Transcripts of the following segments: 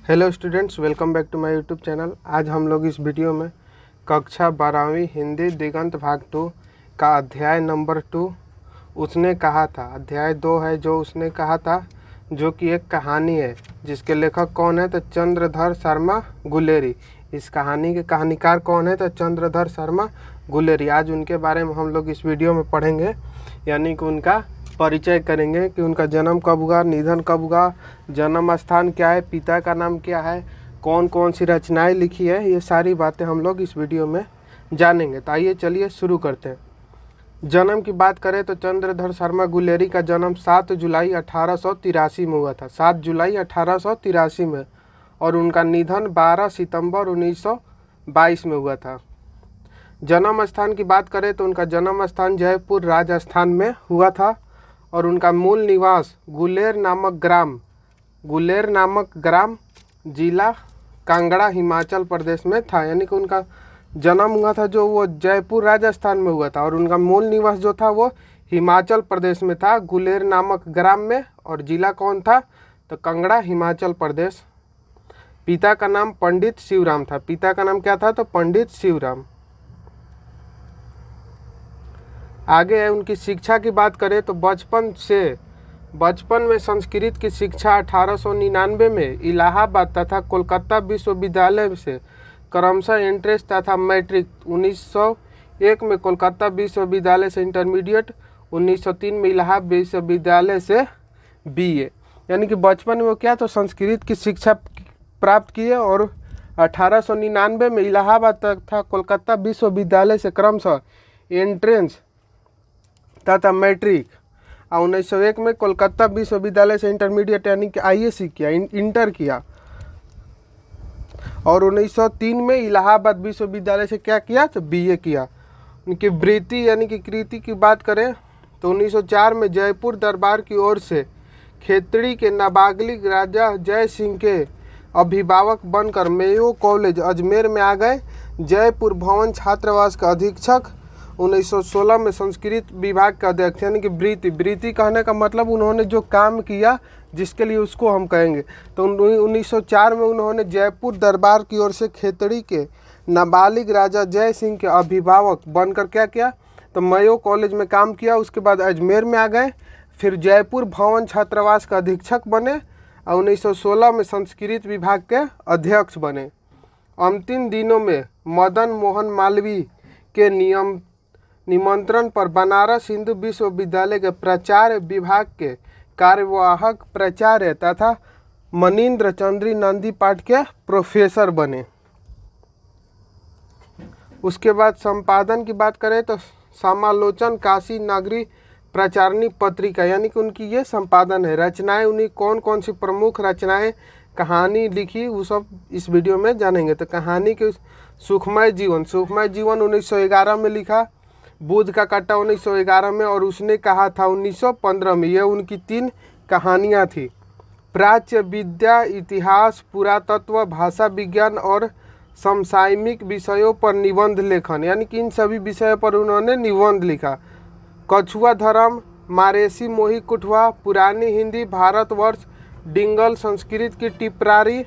Hello students, welcome back to my YouTube channel. आज हम लोग इस वीडियो में कक्षा 12वीं हिंदी दिगंत भाग 2 का अध्याय नंबर 2 उसने कहा था, अध्याय 2 है जो उसने कहा था, जो कि एक कहानी है जिसके लेखक कौन है तो चंद्रधर शर्मा गुलेरी। इस कहानी के कहानीकार कौन है तो चंद्रधर शर्मा गुलेरी। आज उनके बारे में हम लोग इस वीडियो में पढ़ेंगे, यानी कि उनका परिचय करेंगे कि उनका जन्म कब हुआ, निधन कब हुआ, जन्म स्थान क्या है, पिता का नाम क्या है, कौन कौन सी रचनाएं लिखी है, ये सारी बातें हम लोग इस वीडियो में जानेंगे। तो आइए चलिए शुरू करते हैं। जन्म की बात करें तो चंद्रधर शर्मा गुलेरी का जन्म 7 जुलाई 1883 में हुआ था, 7 जुलाई 1883 में, और उनका निधन 12 सितंबर 1922 में हुआ था। जन्म स्थान की बात करें तो उनका जन्म स्थान जयपुर राजस्थान में हुआ था और उनका मूल निवास गुलेर नामक ग्राम जिला कांगड़ा हिमाचल प्रदेश में था। यानी कि उनका जन्म हुआ था जो वो जयपुर राजस्थान में हुआ था और उनका मूल निवास जो था वो हिमाचल प्रदेश में था, गुलेर नामक ग्राम में, और जिला कौन था तो कांगड़ा हिमाचल प्रदेश। पिता का नाम पंडित शिवराम था। पिता का नाम क्या था तो पंडित शिवराम। आगे है उनकी शिक्षा की बात करें तो बचपन में संस्कृत की शिक्षा 1899 में इलाहाबाद तथा कोलकाता विश्वविद्यालय से क्रमशः एंट्रेंस तथा मैट्रिक, 1901 में कोलकाता विश्वविद्यालय से इंटरमीडिएट, 1903 में इलाहाबाद विश्वविद्यालय से बीए। यानी कि बचपन में वो क्या तो संस्कृत की शिक्षा प्राप्त किए और 1899 में इलाहाबाद तथा कोलकाता विश्वविद्यालय से क्रमशः एंट्रेंस तथा मैट्रिक, और 1901 में कोलकाता विश्वविद्यालय से इंटरमीडिएट यानी कि आईएससी किया, इंटर किया, और 1903 में इलाहाबाद विश्वविद्यालय से क्या किया तो बीए किया। उनकी वृत्ति यानी कि कृति की बात करें तो 1904 में जयपुर दरबार की ओर से खेतड़ी के नाबालिग राजा जय सिंह के अभिभावक बनकर मेयो कॉलेज अजमेर में आ गए। जयपुर भवन छात्रावास का अधीक्षक, 1916 में संस्कृत विभाग का अध्यक्ष। यानी कि वृत्ति कहने का मतलब उन्होंने जो काम किया जिसके लिए उसको हम कहेंगे। तो 1904 में उन्होंने जयपुर दरबार की ओर से खेतड़ी के नाबालिग राजा जय सिंह के अभिभावक बनकर क्या किया तो मेयो कॉलेज में काम किया। उसके बाद अजमेर में आ गए, फिर जयपुर भवन छात्रावास का अधीक्षक बने और 1916 में संस्कृत विभाग के अध्यक्ष बने। अंतिम दिनों में मदन मोहन मालवीय के निमंत्रण पर बनारस हिंदू विश्वविद्यालय के प्राचार्य विभाग के कार्यवाहक प्राचार्य तथा मनीन्द्र चंद्री नंदी पाठ के प्रोफेसर बने। उसके बाद संपादन की बात करें तो समालोचन काशी नगरी प्रचारणी पत्रिका, यानी कि उनकी ये संपादन है। रचनाएं, उन्हीं कौन कौन सी प्रमुख रचनाएं, कहानी लिखी, वो सब इस वीडियो में जानेंगे। तो कहानी के सुखमय जीवन 1911 में लिखा, बुध का कट्टा 1911 में, और उसने कहा था 1915 में। ये उनकी 3 कहानियाँ थी। प्राच्य विद्या, इतिहास, पुरातत्व, भाषा विज्ञान और समसामयिक विषयों पर निबंध लेखन, यानी कि इन सभी विषयों पर उन्होंने निबंध लिखा। कछुआ धर्म, मारेसी मोही कुठवा, पुरानी हिंदी, भारतवर्ष, डिंगल, संस्कृत की टिप्पणी,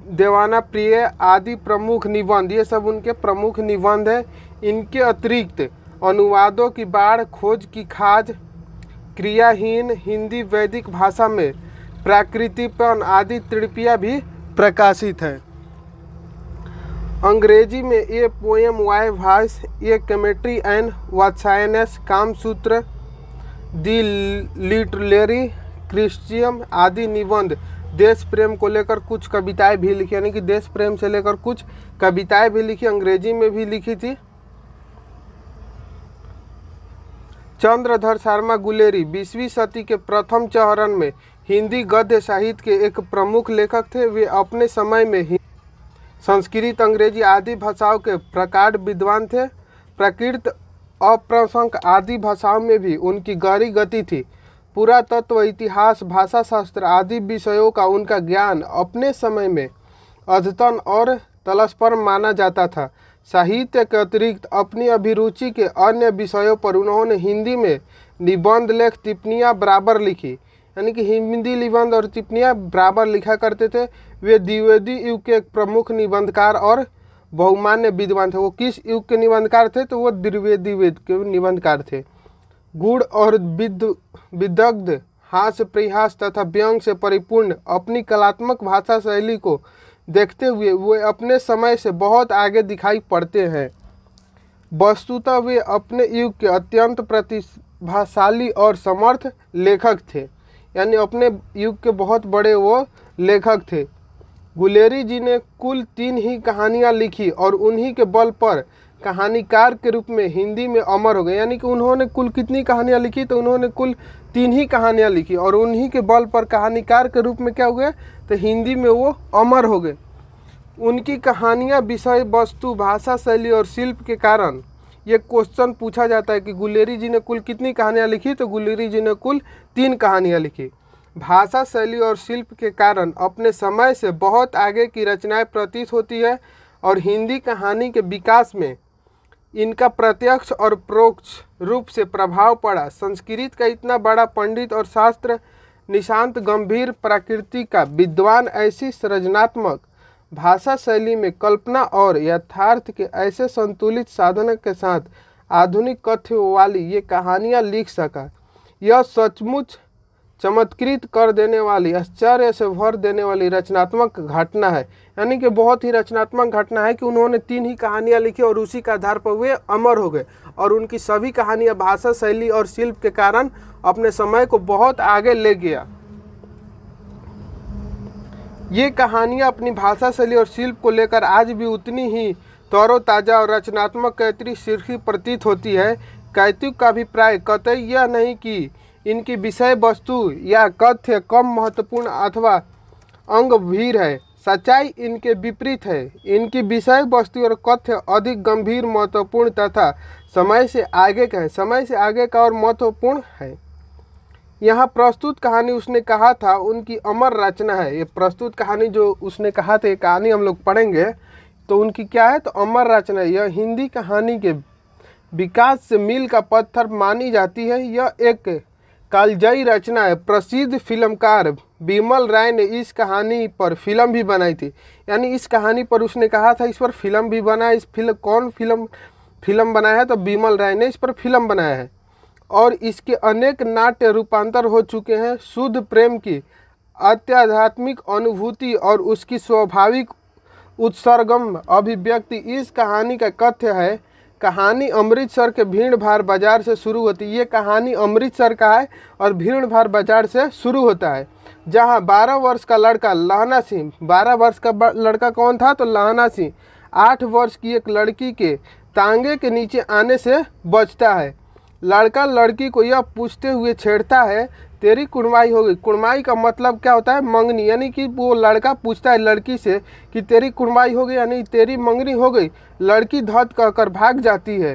देवाना प्रिय आदि प्रमुख निबंध, ये सब उनके प्रमुख निबंध है। इनके अतिरिक्त अनुवादों की बाढ़, खोज की खाज, क्रियाहीन हिंदी, वैदिक भाषा में प्राकृतिकपन आदि त्रिपियाँ भी प्रकाशित है। अंग्रेजी में a poem why voice, a commentary and Vatsyayana's, Kamasutra, the literary criticism आदि निबंध। देश प्रेम को लेकर कुछ कविताएं भी लिखी, यानी कि देश प्रेम से लेकर कुछ कविताएं भी लिखी, अंग्रेजी में भी लिखी थी। चंद्रधर शर्मा गुलेरी 20वीं सदी के प्रथम चरण में हिंदी गद्य साहित्य के एक प्रमुख लेखक थे। वे अपने समय में संस्कृत, अंग्रेजी आदि भाषाओं के प्रगाढ़ विद्वान थे। प्राकृत, अप्रसंग आदि भाषाओं में भी उनकी गहरी गति थी। पुरातत्व, इतिहास, भाषा शास्त्र आदि विषयों का उनका ज्ञान अपने समय में अद्यतन और तलस्पर माना जाता था। साहित्य के अतिरिक्त अपनी अभिरुचि के अन्य विषयों पर उन्होंने हिंदी में निबंध, लेख, टिप्पणियाँ बराबर लिखी। यानी कि हिंदी निबंध और टिप्पणियाँ बराबर लिखा करते थे। वे द्विवेदी युग के एक प्रमुख निबंधकार और बहुमान्य विद्वान थे। वो किस युग के निबंधकार थे? तो वो द्विवेदी युग के निबंधकार थे। गूढ़ और विदग्ध हास्य परिहास तथा व्यंग से परिपूर्ण अपनी कलात्मक भाषा शैली को देखते हुए वे अपने समय से बहुत आगे दिखाई पड़ते हैं। वस्तुतः वे अपने युग के अत्यंत प्रतिभाशाली और समर्थ लेखक थे, यानी अपने युग के बहुत बड़े वो लेखक थे। गुलेरी जी ने कुल 3 ही कहानियाँ लिखी और उन्हीं के बल पर कहानीकार के रूप में हिंदी में अमर हो गए। यानी कि उन्होंने कुल कितनी कहानियाँ लिखी? तो उन्होंने कुल 3 ही कहानियाँ लिखी और उन्हीं के बल पर कहानीकार के रूप में क्या हो गए? तो हिंदी में वो अमर हो गए। उनकी कहानियाँ, विषय वस्तु, भाषा शैली और शिल्प के कारण ये क्वेश्चन पूछा जाता है कि गुलेरी जी ने कुल कितनी कहानियाँ लिखी? तो गुलेरी जी ने कुल 3 कहानियाँ लिखी। भाषा शैली और शिल्प के कारण अपने समय से बहुत आगे की रचनाएं प्रतीत होती है और हिंदी कहानी के विकास में इनका प्रत्यक्ष और परोक्ष रूप से प्रभाव पड़ा। संस्कृत का इतना बड़ा पंडित और शास्त्र निशांत गंभीर प्रकृति का विद्वान ऐसी सृजनात्मक भाषा शैली में कल्पना और यथार्थ के ऐसे संतुलित साधन के साथ आधुनिक कथ्य वाली ये कहानियाँ लिख सका, यह सचमुच चमत्कृत कर देने वाली, आश्चर्य से भर देने वाली रचनात्मक घटना है। यानी कि बहुत ही रचनात्मक घटना है कि उन्होंने 3 ही कहानियाँ लिखी और उसी के आधार पर वे अमर हो गए और उनकी सभी कहानियाँ भाषा शैली और शिल्प के कारण अपने समय को बहुत आगे ले गया। ये कहानियाँ अपनी भाषा शैली और शिल्प को लेकर आज भी उतनी ही तरोताज़ा और रचनात्मक कैतरी शीर्षी प्रतीत होती है। कैतुक का अभिप्राय कतई यह नहीं कि इनकी विषय वस्तु या कथ्य कम महत्वपूर्ण अथवा अंगभीर है। सच्चाई इनके विपरीत है। इनकी विषय वस्तु और कथ्य अधिक गंभीर, महत्वपूर्ण तथा समय से आगे का है। समय से आगे का और महत्वपूर्ण है। यहाँ प्रस्तुत कहानी उसने कहा था उनकी अमर रचना है। ये प्रस्तुत कहानी जो उसने कहा था, ये कहानी हम लोग पढ़ेंगे तो उनकी क्या है? तो अमर रचना है। यह हिंदी कहानी के विकास से मील का पत्थर मानी जाती है। यह एक कालजयी रचना है। प्रसिद्ध फिल्मकार बिमल राय ने इस कहानी पर फिल्म भी बनाई थी। यानी इस कहानी पर उसने कहा था इस पर फिल्म भी बना। इस कौन फिल्म बनाया है? तो बिमल राय ने इस पर फिल्म बनाया है और इसके अनेक नाट्य रूपांतर हो चुके हैं। शुद्ध प्रेम की अत्याध्यात्मिक अनुभूति और उसकी स्वाभाविक उत्सर्गम अभिव्यक्ति इस कहानी का कथ्य है। कहानी अमृतसर के भीड़ भाड़ बाजार से शुरू होती है। ये कहानी अमृतसर का है और भीड़ भाड़ बाजार से शुरू होता है, जहां 12 वर्ष का लड़का लहना सिंह, 12 वर्ष का लड़का कौन था? तो लहना सिंह 8 वर्ष की एक लड़की के तांगे के नीचे आने से बचता है। लड़का लड़की को यह पूछते हुए छेड़ता है, तेरी कुड़माई हो गई। कुड़माई का मतलब क्या होता है? मंगनी। यानी कि वो लड़का पूछता है लड़की से कि तेरी कुड़माई हो गई, यानी तेरी मंगनी हो गई। लड़की धत कहकर भाग जाती है।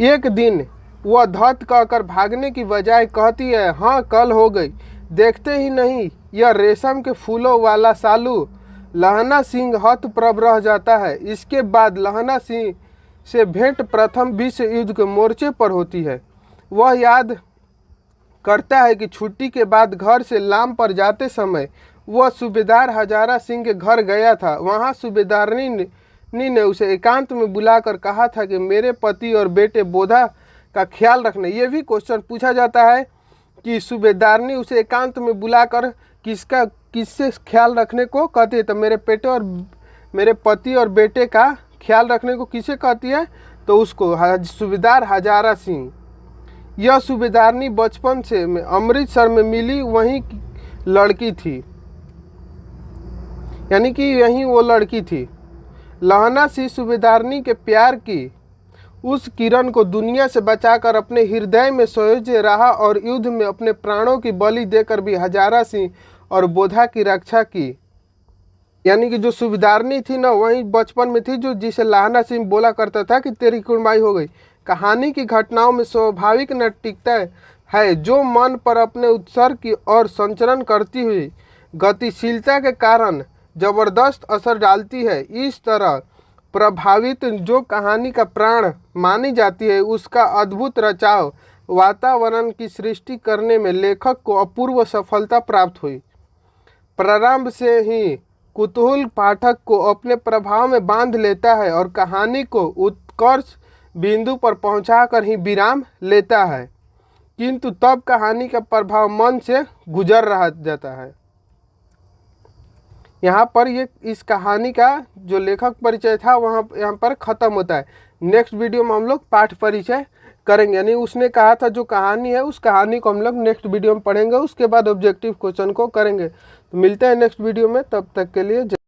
एक दिन वह धत कहकर भागने की बजाय कहती है, हाँ कल हो गई। देखते ही नहीं यह रेशम के फूलों वाला सालू लहना सिंह हतप्रभ रह जाता है। इसके बाद लहना सिंह से भेंट प्रथम विश्व युद्ध के मोर्चे पर होती है। वह याद करता है कि छुट्टी के बाद घर से लाम पर जाते समय वह सूबेदार हजारा सिंह के घर गया था। वहां सूबेदारनी ने उसे एकांत में बुलाकर कहा था कि मेरे पति और बेटे बोधा का ख्याल रखना। ये भी क्वेश्चन पूछा जाता है कि सूबेदारनी उसे एकांत में बुलाकर किससे ख्याल रखने को कहती है? तो मेरे पति और बेटे का ख्याल रखने को किसे कहती है? तो उसको सूबेदार हजारा सिंह। यह सूबेदारनी बचपन से अमृतसर में मिली वहीं लड़की थी, यानी कि यहीं वो लड़की थी। लहना सिंह सूबेदारनी के प्यार की उस किरण को दुनिया से बचाकर अपने हृदय में संयोजे रहा और युद्ध में अपने प्राणों की बलि देकर भी हजारा सिंह और बोधा की रक्षा की। यानी कि जो सूबेदारनी थी ना, वही बचपन में थी जो जिसे लहना सिंह बोला करता था कि तेरी कुड़माई हो गई। कहानी की घटनाओं में स्वाभाविक नैतिकता है जो मन पर अपने उत्सर्ग की और संचरण करती हुई गतिशीलता के कारण जबरदस्त असर डालती है। इस तरह प्रभावित जो कहानी का प्राण मानी जाती है, उसका अद्भुत रचाव वातावरण की सृष्टि करने में लेखक को अपूर्व सफलता प्राप्त हुई। प्रारंभ से ही कुतूहल पाठक को अपने प्रभाव में बांध लेता है और कहानी को उत्कर्ष बिंदु पर पहुंचाकर ही विराम लेता है, किंतु तब कहानी का प्रभाव मन से गुजर रह जाता है। यहाँ पर ये इस कहानी का जो लेखक परिचय था यहाँ पर ख़त्म होता है। नेक्स्ट वीडियो में हम लोग पाठ परिचय करेंगे, यानी उसने कहा था जो कहानी है उस कहानी को हम लोग नेक्स्ट वीडियो में पढ़ेंगे, उसके बाद ऑब्जेक्टिव क्वेश्चन को करेंगे। तो मिलते हैं नेक्स्ट वीडियो में, तब तक के लिए